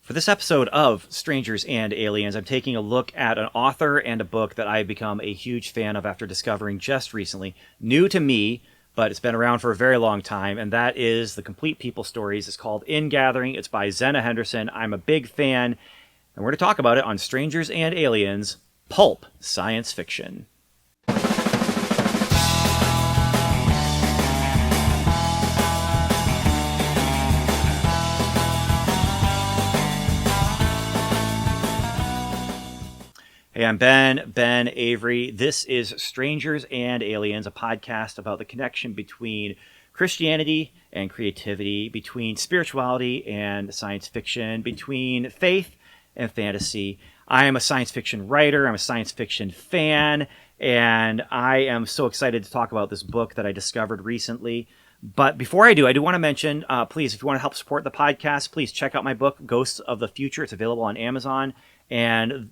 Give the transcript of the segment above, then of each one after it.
For this episode of Strangers and Aliens, I'm taking a look at an author and a book that I've become a huge fan of after discovering just recently. New to me, but it's been around for a very long time, and that is The Complete People Stories. It's called Ingathering. It's by Zenna Henderson. I'm a big fan, and we're going to talk about it on Strangers and Aliens, Pulp Science Fiction. Hey, I'm Ben Avery. This is Strangers and Aliens, a podcast about the connection between Christianity and creativity, between spirituality and science fiction, between faith and fantasy. I am a science fiction writer. I'm a science fiction fan, and I am so excited to talk about this book that I discovered recently. But before I do want to mention, please, if you want to help support the podcast, please check out my book, Ghosts of the Future. It's available on Amazon, and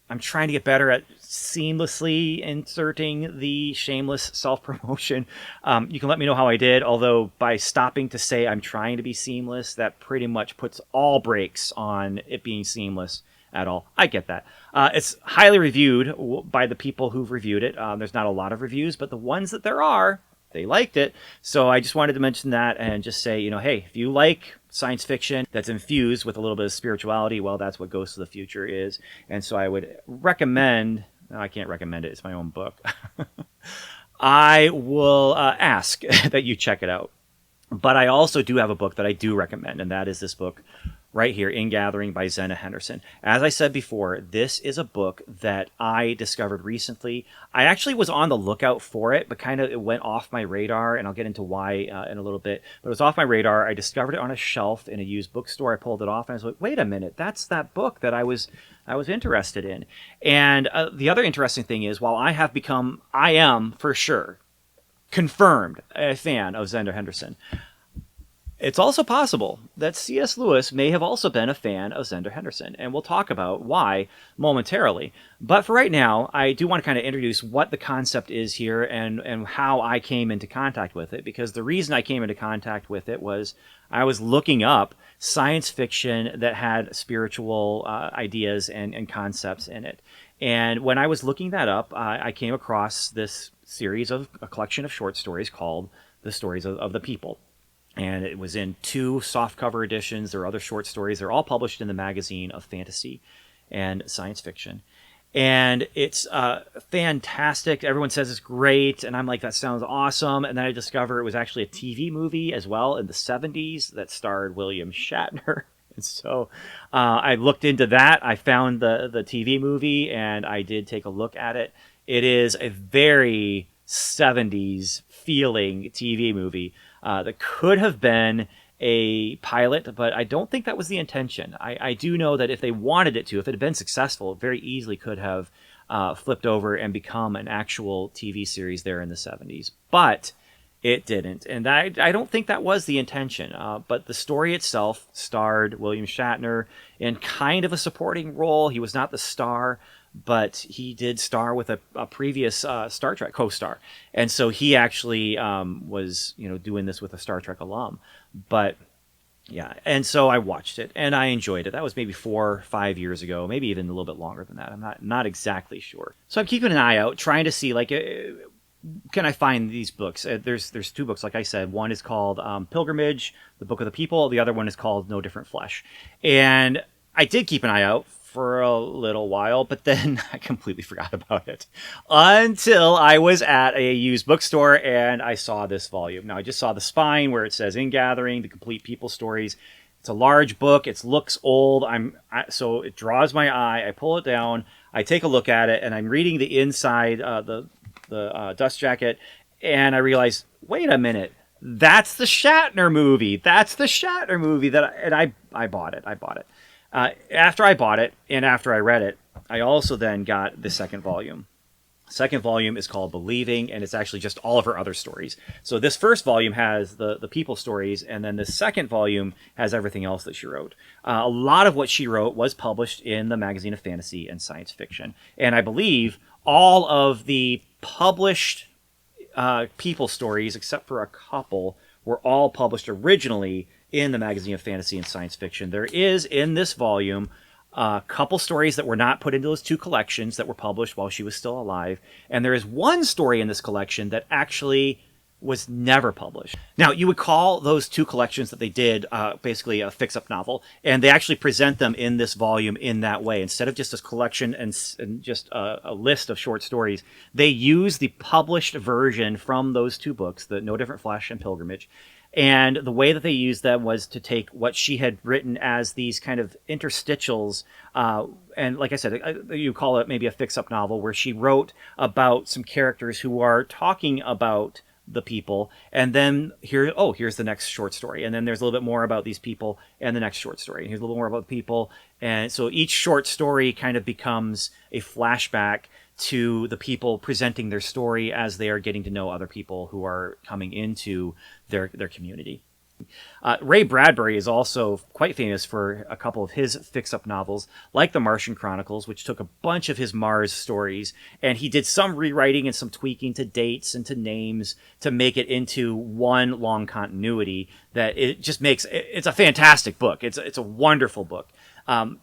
I'm trying to get better at seamlessly inserting the shameless self-promotion. You can let me know how I did, although by stopping to say I'm trying to be seamless, that pretty much puts all brakes on it being seamless at all. I get that. It's highly reviewed by the people who've reviewed it. There's not a lot of reviews, but the ones that there are, they liked it. So I just wanted to mention that and just say, hey, if you like science fiction that's infused with a little bit of spirituality, well, that's what Ghosts of the Future is. And so I would recommend, no, I can't recommend it, it's my own book. I will ask that you check it out. But I also do have a book that I do recommend, and that is this book right here, Ingathering by Zenna Henderson. As I said before, this is a book that I discovered recently. I actually was on the lookout for it, but kind of it went off my radar, and I'll get into why in a little bit. But it was off my radar. I discovered it on a shelf in a used bookstore. I pulled it off, and I was like, wait a minute, that's that book that I was interested in. And the other interesting thing is, while I am for sure confirmed a fan of Zenna Henderson, it's also possible that C.S. Lewis may have also been a fan of Zenna Henderson, and we'll talk about why momentarily. But for right now, I do want to kind of introduce what the concept is here and how I came into contact with it, because the reason I came into contact with it was I was looking up science fiction that had spiritual ideas and concepts in it. And when I was looking that up, I came across this series of a collection of short stories called The Stories of the People. And it was in 2 softcover editions. There are other short stories. They're all published in the magazine of fantasy and science fiction. And it's fantastic. Everyone says it's great. And I'm like, that sounds awesome. And then I discover it was actually a TV movie as well in the 70s that starred William Shatner. And so I looked into that. I found the TV movie, and I did take a look at it. It is a very 70s feeling TV movie. That could have been a pilot, but I don't think that was the intention. I do know that if they wanted it to, if it had been successful, it very easily could have flipped over and become an actual TV series there in the 70s. But it didn't, and I don't think that was the intention. But the story itself starred William Shatner in kind of a supporting role. He was not the star, but he did star with a previous Star Trek co-star. And so he actually was, doing this with a Star Trek alum. But yeah, and so I watched it and I enjoyed it. That was maybe 4 or 5 years ago, maybe even a little bit longer than that. I'm not exactly sure. So I'm keeping an eye out, trying to see, can I find these books? There's 2 books, like I said. One is called Pilgrimage, the Book of the People. The other one is called No Different Flesh. And I did keep an eye out for a little while, but then I completely forgot about it until I was at a used bookstore and I saw this volume. Now, I just saw the spine where it says Ingathering, The Complete People Stories. It's a large book. It looks old. So it draws my eye. I pull it down. I take a look at it, and I'm reading the inside, the dust jacket, and I realize, wait a minute, that's the Shatner movie. That's the Shatner movie I bought it. After I bought it and after I read it, I also then got the second volume. Second volume is called Believing, and it's actually just all of her other stories. So this first volume has the people stories, and then the second volume has everything else that she wrote. A lot of what she wrote was published in the Magazine of Fantasy and Science Fiction. And I believe all of the published people stories, except for a couple, were all published originally in the Magazine of Fantasy and Science Fiction. There is, in this volume, a couple stories that were not put into those two collections that were published while she was still alive. And there is one story in this collection that actually was never published. Now, you would call those two collections that they did basically a fix-up novel, and they actually present them in this volume in that way. Instead of just a collection and just a list of short stories, they use the published version from those two books, the No Different Flesh and Pilgrimage. And the way that they used them was to take what she had written as these kind of interstitials, and like I said, you call it maybe a fix-up novel, where she wrote about some characters who are talking about the people, and then here's the next short story, and then there's a little bit more about these people, and the next short story, and here's a little more about people, and so each short story kind of becomes a flashback to the people presenting their story as they are getting to know other people who are coming into their community. Ray Bradbury is also quite famous for a couple of his fix-up novels, like The Martian Chronicles, which took a bunch of his Mars stories, and he did some rewriting and some tweaking to dates and to names to make it into one long continuity that it just makes... It's a fantastic book. It's a wonderful book.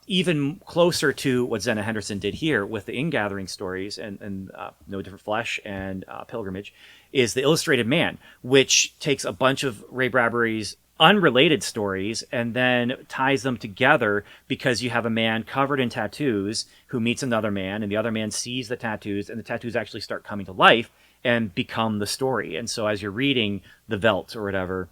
Even closer to what Zenna Henderson did here with the Ingathering stories and No Different Flesh and Pilgrimage is The Illustrated Man, which takes a bunch of Ray Bradbury's unrelated stories and then ties them together, because you have a man covered in tattoos who meets another man, and the other man sees the tattoos, and the tattoos actually start coming to life and become the story. And so as you're reading the Velt or whatever,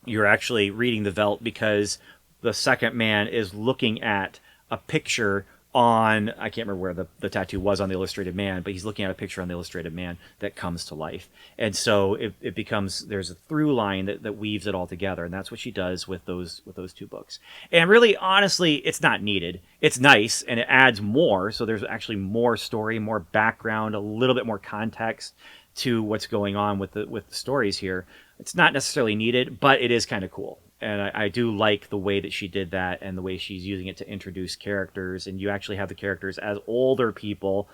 you're actually reading the Velt because the second man is looking at a picture on, I can't remember where the tattoo was on the Illustrated Man, but he's looking at a picture on the Illustrated Man that comes to life. And so it becomes, there's a through line that weaves it all together. And that's what she does with those two books. And really, honestly, it's not needed. It's nice, and it adds more. So there's actually more story, more background, a little bit more context to what's going on with the stories here. It's not necessarily needed, but it is kind of cool. And I do like the way that she did that, and the way she's using it to introduce characters. And you actually have the characters as older people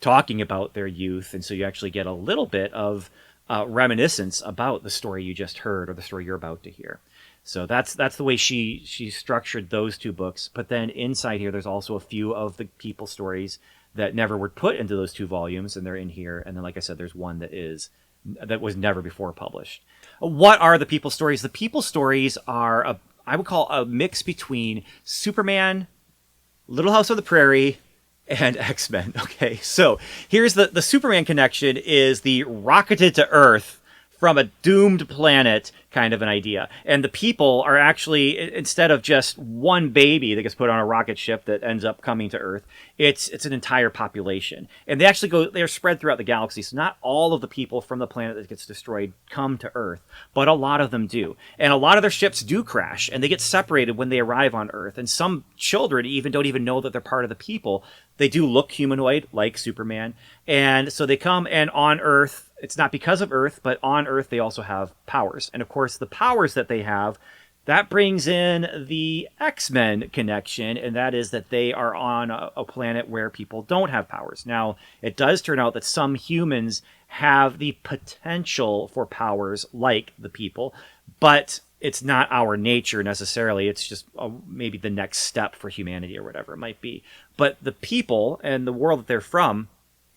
talking about their youth. And so you actually get a little bit of reminiscence about the story you just heard or the story you're about to hear. So that's the way she structured those two books. But then inside here, there's also a few of the people stories that never were put into those two volumes, and they're in here. And then, like I said, there's one that was never before published. What are the people stories? The people stories are, I would call a mix between Superman, Little House on the Prairie, and X-Men. Okay, so here's the Superman connection is the rocketed to Earth from a doomed planet kind of an idea. And the people are actually, instead of just one baby that gets put on a rocket ship that ends up coming to Earth, it's an entire population. And they actually they're spread throughout the galaxy. So not all of the people from the planet that gets destroyed come to Earth, but a lot of them do. And a lot of their ships do crash, and they get separated when they arrive on Earth. And some children don't even know that they're part of the people. They do look humanoid, like Superman. And so they come, and on Earth, it's not because of Earth, but on Earth they also have powers. And of course, the powers that they have, that brings in the X-Men connection, and that is that they are on a planet where people don't have powers. Now, it does turn out that some humans have the potential for powers like the people, but it's not our nature necessarily. It's just maybe the next step for humanity or whatever it might be. But the people and the world that they're from,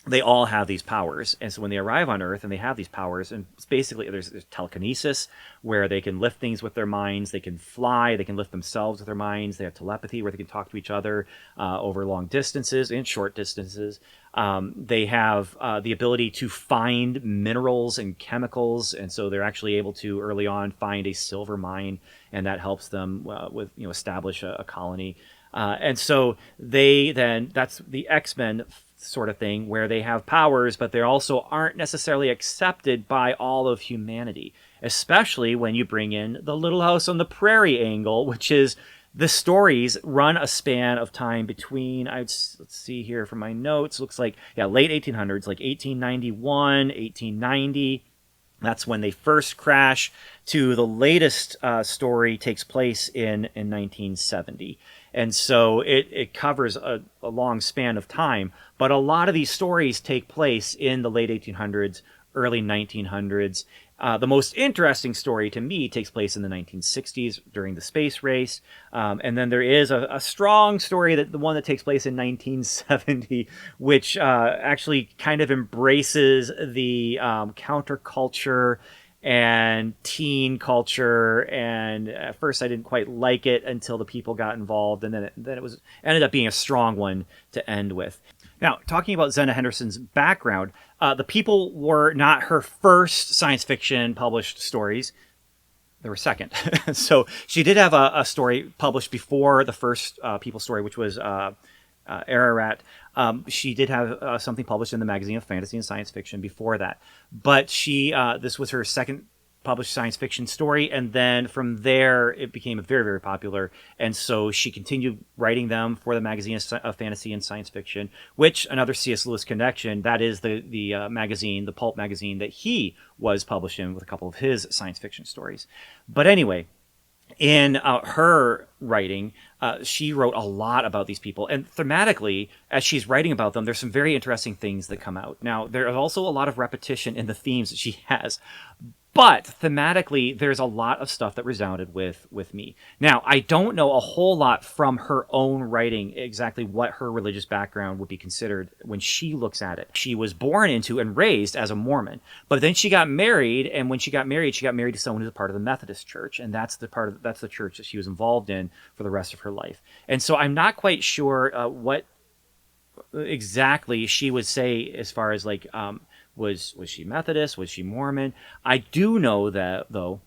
they all have these powers. And so when they arrive on Earth and they have these powers, and it's basically there's telekinesis, where they can lift things with their minds, they can fly, they can lift themselves with their minds, they have telepathy where they can talk to each other over long distances and short distances. They have the ability to find minerals and chemicals, and so they're actually able to early on find a silver mine, and that helps them establish a colony. And so that's the X-Men sort of thing, where they have powers, but they also aren't necessarily accepted by all of humanity, especially when you bring in the Little House on the Prairie angle, which is the stories run a span of time between, let's see here from my notes, looks like, late 1800s, like 1891, 1890. That's when they first crash, to the latest story takes place in 1970. And so it covers a long span of time. But a lot of these stories take place in the late 1800s, early 1900s. The most interesting story to me takes place in the 1960s during the space race. And then there is a strong story, that the one that takes place in 1970, which actually kind of embraces the counterculture and teen culture. And at first I didn't quite like it until the people got involved, and then it was ended up being a strong one to end with. Now, talking about Zenna Henderson's background, the people were not her first science fiction published stories. They were second. So she did have a story published before the first people story, which was Ararat. She did have something published in the Magazine of Fantasy and Science Fiction before that. But this was her second published science fiction story, and then from there it became very, very popular, and so she continued writing them for the Magazine of Fantasy and Science Fiction, which, another C.S. Lewis connection, that is the magazine, the Pulp magazine, that he was published in with a couple of his science fiction stories. But anyway, in her writing, she wrote a lot about these people, and thematically, as she's writing about them, there's some very interesting things that come out. Now, there is also a lot of repetition in the themes that she has, but thematically, there's a lot of stuff that resounded with me. Now, I don't know a whole lot from her own writing exactly what her religious background would be considered when she looks at it. She was born into and raised as a Mormon, but then she got married, and when she got married to someone who's a part of the Methodist Church, and that's the church that she was involved in for the rest of her life. And so I'm not quite sure what exactly she would say as far as like was she Methodist? Was she Mormon? I do know that, though,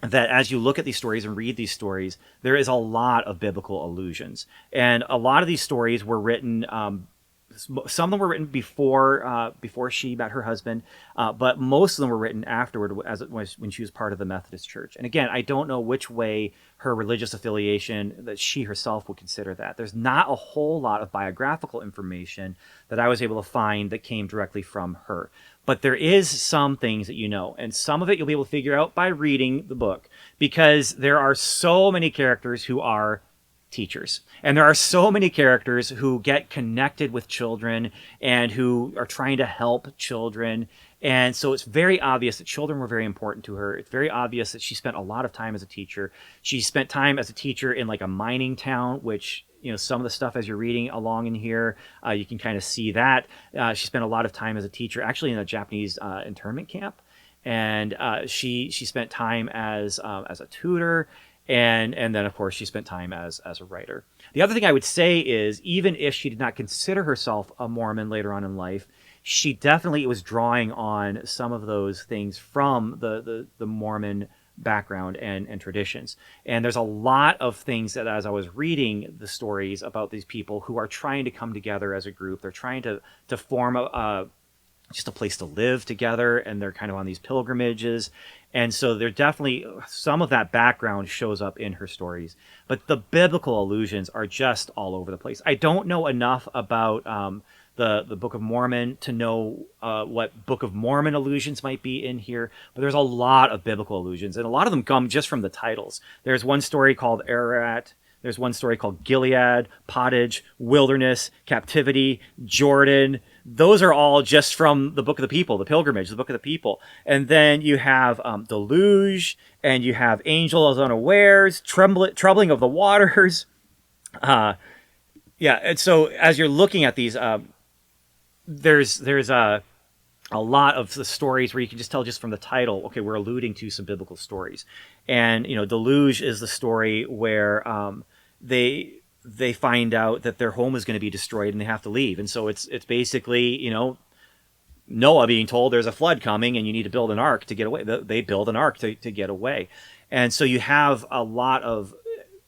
that as you look at these stories and read these stories, there is a lot of biblical allusions. And a lot of these stories were written, some of them were written before she met her husband, but most of them were written afterward, when she was part of the Methodist Church. And again, I don't know which way her religious affiliation, that she herself would consider that. There's not a whole lot of biographical information that I was able to find that came directly from her. But there is some things that you know, and some of it you'll be able to figure out by reading the book, because there are so many characters who are teachers, and there are so many characters who get connected with children and who are trying to help children. And so it's very obvious that children were very important to her. It's very obvious that she spent a lot of time as a teacher. She spent time as a teacher in like a mining town, which, you know, some of the stuff as you're reading along in here, you can kind of see that. She spent a lot of time as a teacher, actually in a Japanese internment camp. And she spent time as a tutor. And then, of course, she spent time as a writer. The other thing I would say is, even if she did not consider herself a Mormon later on in life, she definitely was drawing on some of those things from the Mormon background and traditions. And there's a lot of things that, as I was reading the stories about these people who are trying to come together as a group, they're trying to form just a place to live together, and they're kind of on these pilgrimages. And so there definitely, some of that background shows up in her stories, but the biblical allusions are just all over the place. I don't know enough about the Book of Mormon to know what Book of Mormon allusions might be in here, but there's a lot of biblical allusions, and a lot of them come just from the titles. There's one story called Ararat. There's one story called Gilead, Pottage, Wilderness, Captivity, Jordan. Those are all just from the Book of the People, the Pilgrimage, the Book of the People. And then you have Deluge, and you have Angels Unawares, Troubling of the Waters. And so as you're looking at these, there's a lot of the stories where you can just tell just from the title, okay, we're alluding to some biblical stories. And, you know, Deluge is the story where they find out that their home is going to be destroyed and they have to leave. And so it's basically, you know, Noah being told there's a flood coming and you need to build an ark to get away. They build an ark to get away. And so you have a lot of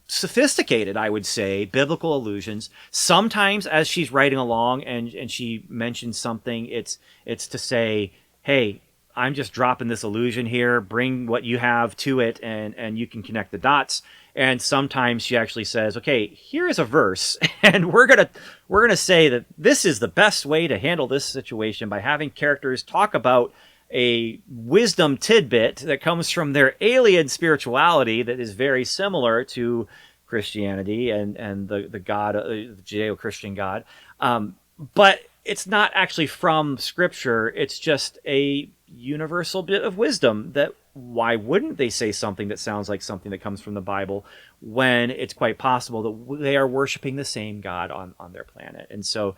sophisticated, I would say, biblical allusions. Sometimes as she's writing along and she mentions something, it's to say, hey, I'm just dropping this allusion here, bring what you have to it, and you can connect the dots. And sometimes she actually says, okay, here is a verse, and we're gonna say that this is the best way to handle this situation by having characters talk about a wisdom tidbit that comes from their alien spirituality that is very similar to Christianity and the God, the Judeo-Christian God. But it's not actually from Scripture. It's just a universal bit of wisdom that why wouldn't they say something that sounds like something that comes from the Bible when it's quite possible that they are worshiping the same God on their planet. And so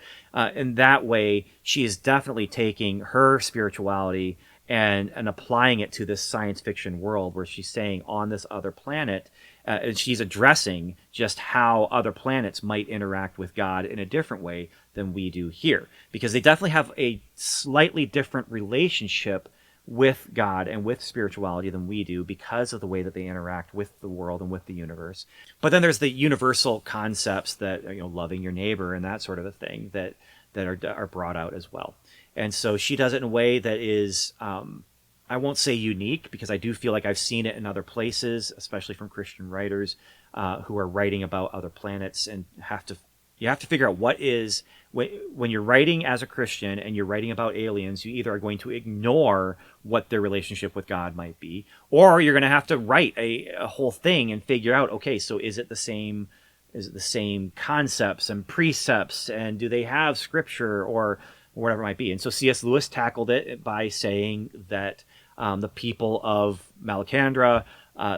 in that way, she is definitely taking her spirituality and applying it to this science fiction world where she's saying on this other planet, and she's addressing just how other planets might interact with God in a different way than we do here. Because they definitely have a slightly different relationship with God and with spirituality than we do because of the way that they interact with the world and with the universe. But then there's the universal concepts that, loving your neighbor and that sort of a thing that are brought out as well. And so she does it in a way that is, I won't say unique, because I do feel like I've seen it in other places, especially from Christian writers who are writing about other planets, and you have to figure out what is, when you're writing as a Christian and you're writing about aliens, you either are going to ignore what their relationship with God might be, or you're going to have to write a whole thing and figure out, okay, so is it the same concepts and precepts, and do they have scripture or whatever it might be? And so C.S. Lewis tackled it by saying that the people of Malacandra,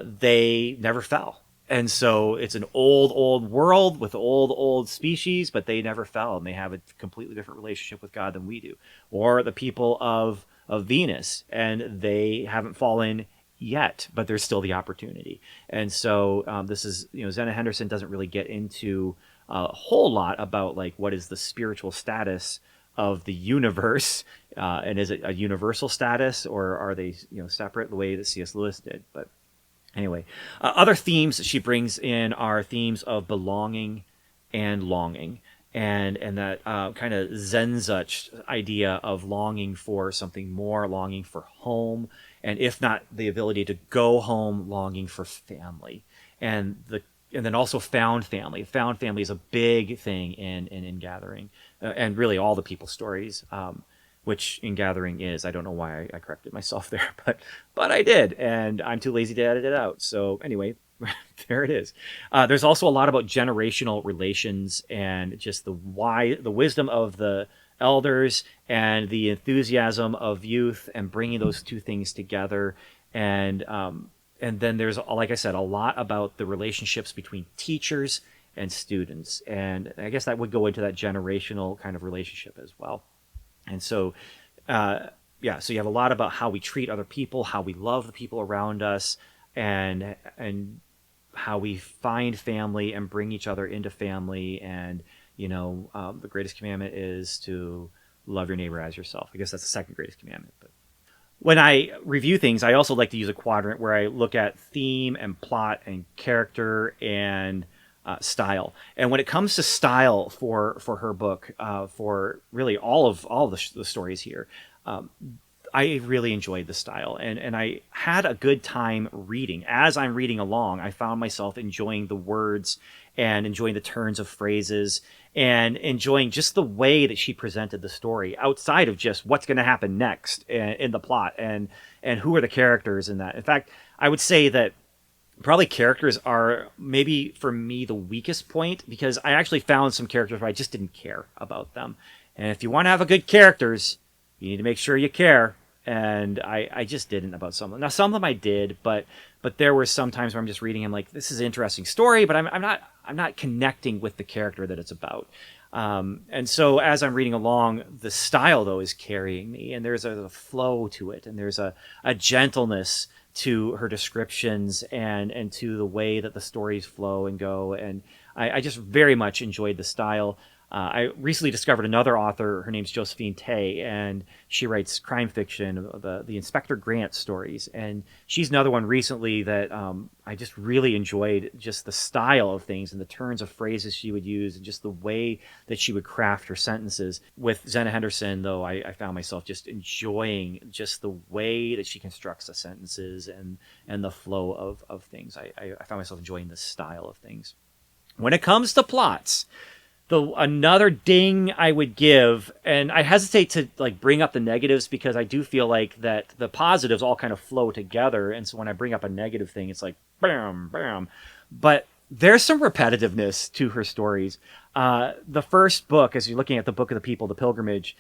they never fell. And so it's an old world with old species, but they never fell, and they have a completely different relationship with God than we do. Or the people of Venus, and they haven't fallen yet, but there's still the opportunity. And so this is, Zenna Henderson doesn't really get into a whole lot about like what is the spiritual status of the universe, and is it a universal status, or are they separate the way that C.S. Lewis did? But anyway, other themes that she brings in are themes of belonging and longing, and that kind of Zenzuch idea of longing for something more, longing for home, and if not the ability to go home, longing for family, and then also found family. Found family is a big thing in Gathering, and really all the people stories. Which in Gathering is. I don't know why I corrected myself there, but I did, and I'm too lazy to edit it out. So anyway, there it is. There's also a lot about generational relations and just the wisdom of the elders and the enthusiasm of youth, and bringing those two things together. And then there's, like I said, a lot about the relationships between teachers and students, and I guess that would go into that generational kind of relationship as well. And so, so you have a lot about how we treat other people, how we love the people around us, and how we find family and bring each other into family. And, the greatest commandment is to love your neighbor as yourself. I guess that's the second greatest commandment. But when I review things, I also like to use a quadrant where I look at theme and plot and character and style. And when it comes to style for her book, for really all of the stories here, I really enjoyed the style, and I had a good time reading. As I'm reading along, I found myself enjoying the words and enjoying the turns of phrases and enjoying just the way that she presented the story outside of just what's going to happen next in the plot and who are the characters in that. In fact, I would say that probably characters are maybe for me the weakest point, because I actually found some characters where I just didn't care about them. And if you want to have a good characters, you need to make sure you care. And I just didn't about some of them. Now, some of them I did, but there were some times where I'm just reading, I'm like, this is an interesting story, but I'm not connecting with the character that it's about. And so as I'm reading along, the style though is carrying me, and there's a flow to it, and there's a gentleness to her descriptions and to the way that the stories flow and go. And I just very much enjoyed the style. I recently discovered another author. Her name's Josephine Tay, and she writes crime fiction, the Inspector Grant stories. And she's another one recently that I just really enjoyed, just the style of things and the turns of phrases she would use and just the way that she would craft her sentences. With Zenna Henderson, though, I found myself just enjoying just the way that she constructs the sentences and the flow of things. I found myself enjoying the style of things. When it comes to plots, another ding I would give, and I hesitate to bring up the negatives because I do feel like that the positives all kind of flow together, and so when I bring up a negative thing, it's like bam, bam. But there's some repetitiveness to her stories. The first book, as you're looking at the Book of the People, The Pilgrimage,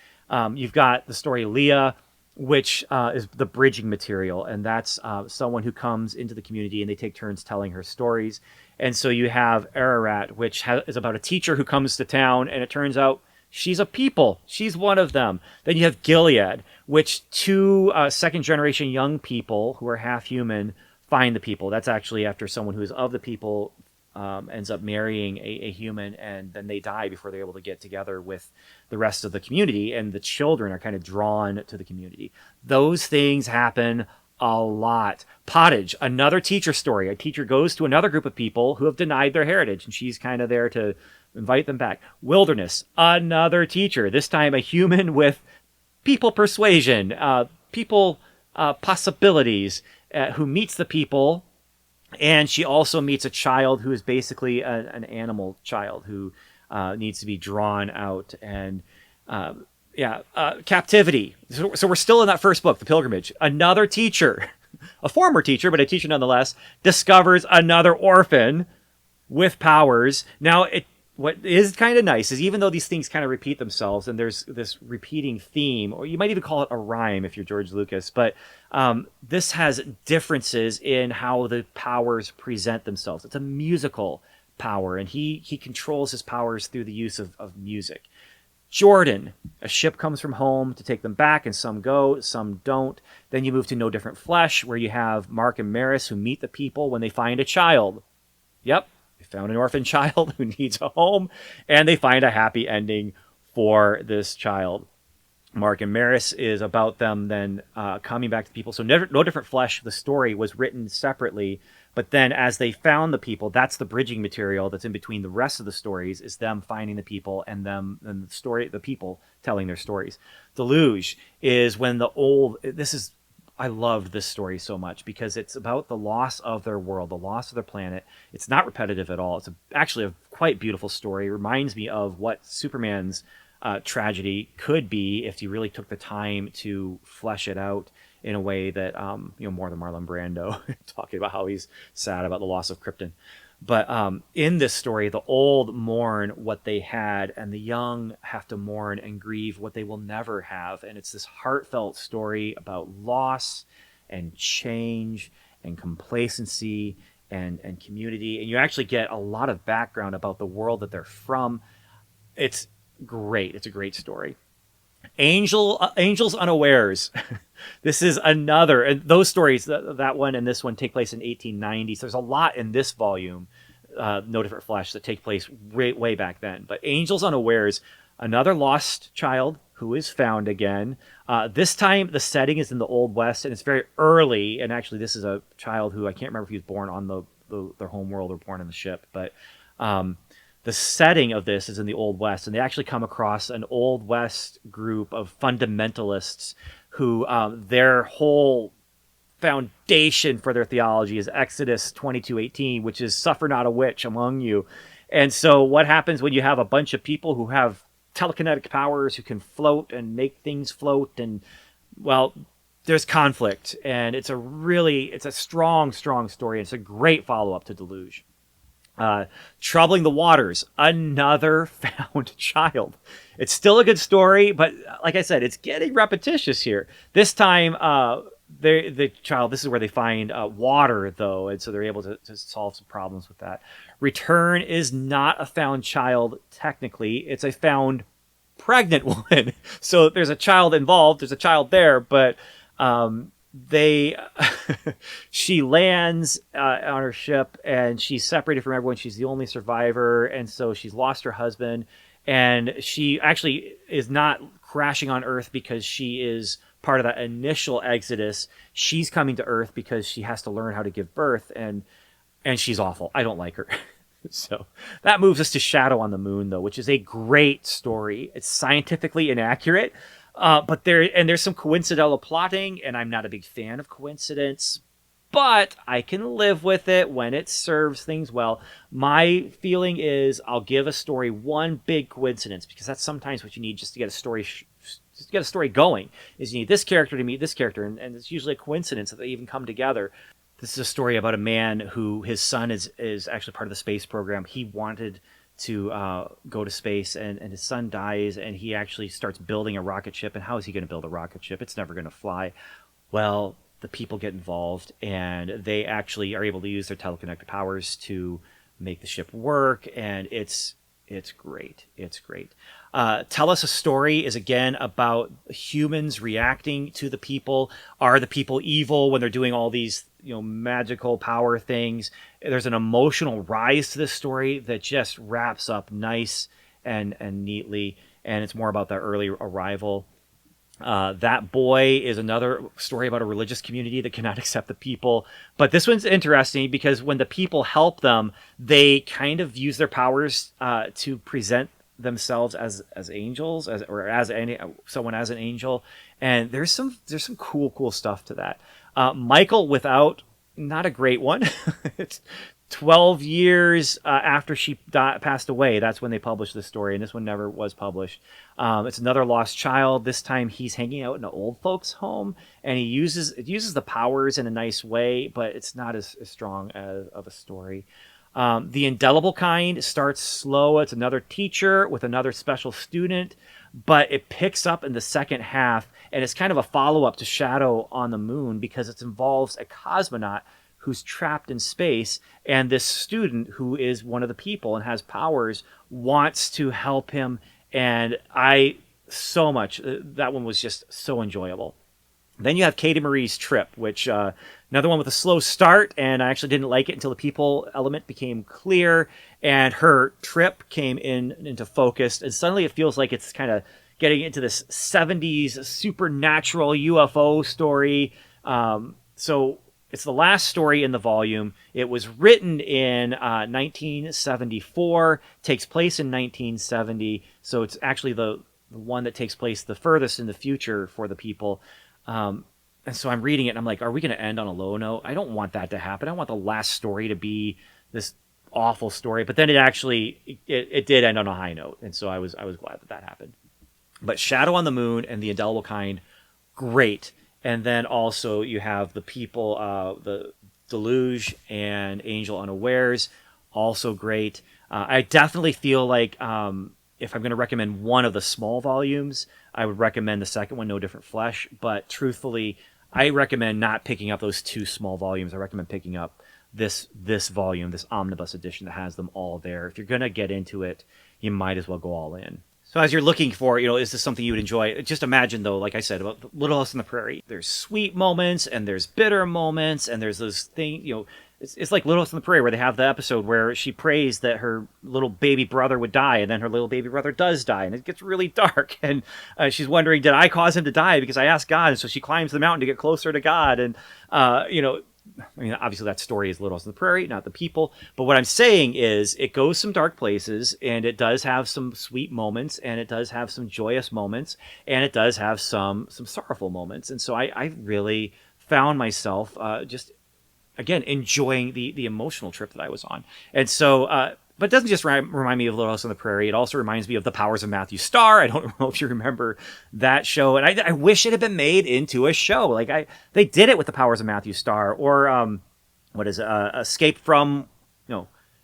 you've got the story Leah which is the bridging material. And that's someone who comes into the community and they take turns telling her stories. And so you have Ararat, which is about a teacher who comes to town, and it turns out she's a people. She's one of them. Then you have Gilead, which two second generation young people who are half human find the people. That's actually after someone who is of the people ends up marrying a human, and then they die before they're able to get together with the rest of the community, and the children are kind of drawn to the community. Those things happen a lot. Pottage, another teacher story. A teacher goes to another group of people who have denied their heritage, and she's kind of there to invite them back. Wilderness, another teacher, this time a human with people persuasion, people possibilities, who meets the people. And she also meets a child who is basically an animal child who needs to be drawn out. And captivity. So we're still in that first book, The Pilgrimage. Another teacher, a former teacher, but a teacher nonetheless, discovers another orphan with powers. Now, what is kind of nice is, even though these things kind of repeat themselves and there's this repeating theme, or you might even call it a rhyme if you're George Lucas, but this has differences in how the powers present themselves. It's a musical power, and he controls his powers through the use of music. Jordan, a ship comes from home to take them back, and some go, some don't. Then you move to No Different Flesh, where you have Mark and Maris who meet the people when they find a child. Yep. They found an orphan child who needs a home, and they find a happy ending for this child. Mark and Maris is about them then coming back to people. So No Different Flesh, the story was written separately, but then as they found the people, that's the bridging material that's in between the rest of the stories, is them finding the people and the people telling their stories. Deluge is when I loved this story so much because it's about the loss of their world, the loss of their planet. It's not repetitive at all. It's actually a quite beautiful story. It reminds me of what Superman's tragedy could be if you really took the time to flesh it out in a way that, more than Marlon Brando, talking about how he's sad about the loss of Krypton. But in this story, the old mourn what they had, and the young have to mourn and grieve what they will never have. And it's this heartfelt story about loss and change and complacency and community. And you actually get a lot of background about the world that they're from. It's great. It's a great story. Angels Unawares. This is another, and those stories, that one and this one, take place in 1890s. There's a lot in this volume, No Different Flesh, that take place way back then. But Angels Unawares, another lost child who is found again. This time the setting is in the Old West, and it's very early. And actually, this is a child who, I can't remember if he was born on their home world or born on the ship, but the setting of this is in the Old West, and they actually come across an Old West group of fundamentalists who their whole foundation for their theology is Exodus 22:18, which is "Suffer not a witch among you." And so what happens when you have a bunch of people who have telekinetic powers, who can float and make things float, and, well, there's conflict, and it's a strong story. It's a great follow-up to Deluge. Troubling the Waters, another found child. It's still a good story, but like I said, it's getting repetitious here. This time, the child, this is where they find water, though, and so they're able to solve some problems with that. Return is not a found child, technically. It's a found pregnant one. So there's a child involved, there's a child there, but she lands on her ship, and she's separated from everyone. She's the only survivor, and so she's lost her husband, and she actually is not crashing on Earth because she is part of that initial exodus. She's coming to Earth because she has to learn how to give birth, and she's awful. I don't like her. So that moves us to Shadow on the Moon, though, which is a great story. It's scientifically inaccurate, but there's some coincidental plotting, and I'm not a big fan of coincidence, but I can live with it when it serves things well. My feeling is I'll give a story one big coincidence, because that's sometimes what you need just to get a story just to get a story going, is you need this character to meet this character, and it's usually a coincidence that they even come together. This is a story about a man who his son is actually part of the space program. He wanted go to space, and his son dies, and he actually starts building a rocket ship. And how is he going to build a rocket ship? It's never going to fly. Well, the people get involved, and they actually are able to use their telekinetic powers to make the ship work, and it's great. It's great. Tell Us a Story is, again, about humans reacting to the people. Are the people evil when they're doing all these, magical power things? There's an emotional rise to this story that just wraps up nice and neatly, and it's more about the early arrival. That Boy is another story about a religious community that cannot accept the people. But this one's interesting because when the people help them, they kind of use their powers to present themselves as angels, someone as an angel. And there's some cool stuff to that. Michael Without, not a great one. It's 12 years after she passed away. That's when they published this story, and this one never was published. It's another lost child. This time he's hanging out in an old folks' home, and it uses the powers in a nice way, but it's not as strong of a story. The Indelible Kind starts slow. It's another teacher with another special student, but it picks up in the second half, and it's kind of a follow-up to Shadow on the Moon because it involves a cosmonaut who's trapped in space, and this student who is one of the people and has powers wants to help him. And that one was just so enjoyable. Then you have Katie Marie's Trip, which another one with a slow start, and I actually didn't like it until the people element became clear and her trip came into focus, and suddenly it feels like it's kind of getting into this 70s supernatural UFO story. So it's the last story in the volume. It was written in 1974, takes place in 1970, so it's actually the one that takes place the furthest in the future for the people. And so I'm reading it, and I'm like, are we going to end on a low note? I don't want that to happen. I want the last story to be this awful story. But then it did end on a high note, and so I was glad that happened. But Shadow on the Moon and The Indelible Kind, great. And then also you have the people, the Deluge and Angel Unawares, also great. I definitely feel like if I'm going to recommend one of the small volumes, I would recommend the second one, No Different Flesh. But truthfully, I recommend not picking up those two small volumes. I recommend picking up this volume, this omnibus edition that has them all there. If you're going to get into it, you might as well go all in. So as you're looking for, is this something you would enjoy? Just imagine, though, like I said, about Little House on the Prairie. There's sweet moments, and there's bitter moments, and there's those things, it's like Little House on the Prairie, where they have the episode where she prays that her little baby brother would die, and then her little baby brother does die, and it gets really dark, and she's wondering, did I cause him to die? Because I asked God, and so she climbs the mountain to get closer to God, and, obviously that story is Little House on the Prairie, not the people. But what I'm saying is it goes some dark places, and it does have some sweet moments, and it does have some joyous moments, and it does have some sorrowful moments. And so I really found myself just, again, enjoying the emotional trip that I was on. And so, but it doesn't just remind me of Little House on the Prairie. It also reminds me of The Powers of Matthew Starr. I don't know if you remember that show. And I wish it had been made into a show. Like they did it with The Powers of Matthew Starr. Or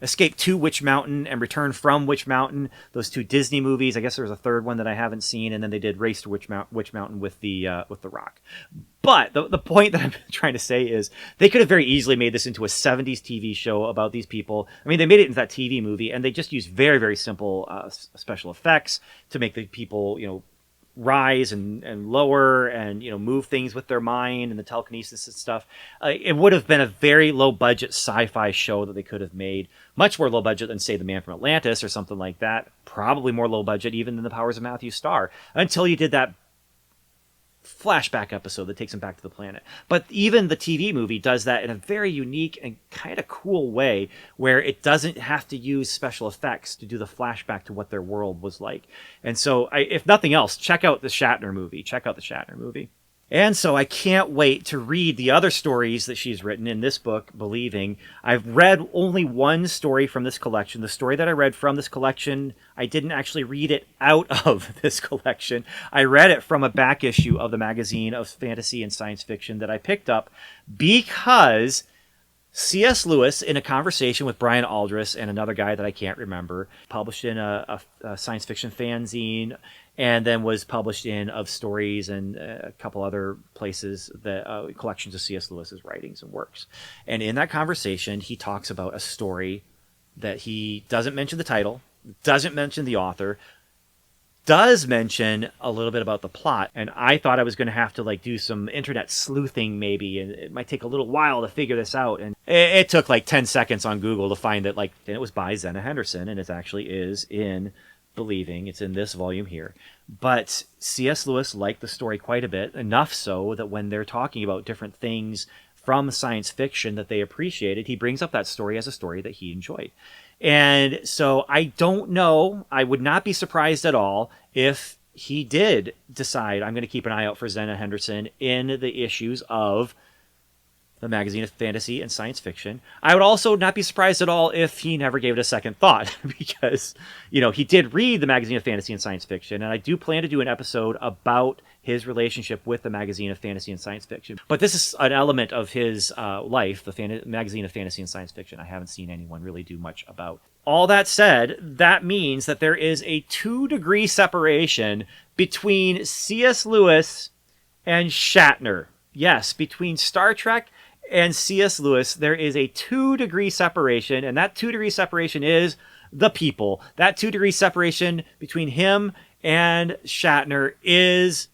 Escape to Witch Mountain and Return from Witch Mountain. Those two Disney movies. I guess there's a third one that I haven't seen. And then they did Race to Witch Mountain with the Rock. But the point that I'm trying to say is they could have very easily made this into a 70s TV show about these people. I mean, they made it into that TV movie, and they just used very, very simple special effects to make the people, rise and lower and, move things with their mind and the telekinesis and stuff. It would have been a very low-budget sci-fi show that they could have made. Much more low-budget than, say, The Man from Atlantis or something like that. Probably more low-budget even than The Powers of Matthew Starr. Until you did that flashback episode that takes him back to the planet. But even the TV movie does that in a very unique and kind of cool way, where it doesn't have to use special effects to do the flashback to what their world was like. And so, if nothing else, check out the Shatner movie. And so I can't wait to read the other stories that she's written in this book, Believing. I've read only one story from this collection. The story that I read from this collection, I didn't actually read it out of this collection. I read it from a back issue of the magazine of fantasy and science fiction that I picked up because C.S. Lewis, in a conversation with Brian Aldiss and another guy that I can't remember, published in a science fiction fanzine, and then was published in Of Stories and a couple other places, that collections of C.S. Lewis's writings and works. And in that conversation, he talks about a story that he doesn't mention the title, doesn't mention the author, does mention a little bit about the plot. And I thought I was going to have to like do some internet sleuthing maybe, and it might take a little while to figure this out. And it took like 10 seconds on Google to find that, like, and it was by Zenna Henderson, and it actually is in Believing. It's in this volume here. But C.S. Lewis liked the story quite a bit, enough so that when they're talking about different things from science fiction that they appreciated, he brings up that story as a story that he enjoyed. And so I don't know, I would not be surprised at all if he did decide, I'm going to keep an eye out for Zenna Henderson in the issues of the Magazine of Fantasy and Science Fiction. I would also not be surprised at all if he never gave it a second thought, because, you know, he did read the Magazine of Fantasy and Science Fiction, and I do plan to do an episode about his relationship with the Magazine of Fantasy and Science Fiction. But this is an element of his life, the Magazine of Fantasy and Science Fiction. I haven't seen anyone really do much about. All that said, that means that there is a 2-degree separation between C.S. Lewis and Shatner. Yes, between Star Trek and C.S. Lewis, there is a 2-degree separation, and that 2-degree separation is the people. That 2-degree separation between him and Shatner is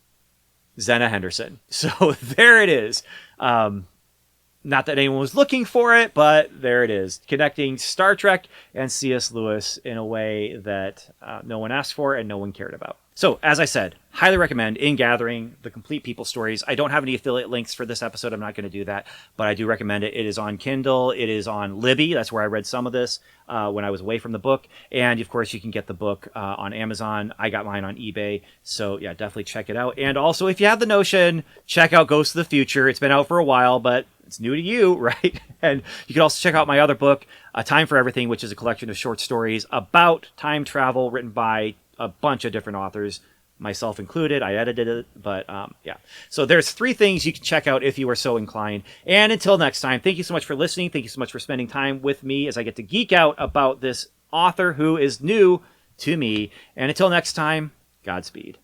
Zenna Henderson. So there it is. Not that anyone was looking for it, but there it is. Connecting Star Trek and C.S. Lewis in a way that no one asked for and no one cared about. So, as I said, highly recommend In Gathering, the complete people stories. I don't have any affiliate links for this episode. I'm not going to do that, but I do recommend it. It is on Kindle. It is on Libby. That's where I read some of this when I was away from the book. And, of course, you can get the book on Amazon. I got mine on eBay. So, yeah, definitely check it out. And also, if you have the notion, check out Ghost of the Future. It's been out for a while, but it's new to you, right? And you can also check out my other book, A Time for Everything, which is a collection of short stories about time travel written by a bunch of different authors, myself included. I edited it, but yeah. So there's 3 things you can check out if you are so inclined. And until next time, thank you so much for listening. Thank you so much for spending time with me as I get to geek out about this author who is new to me. And until next time, Godspeed.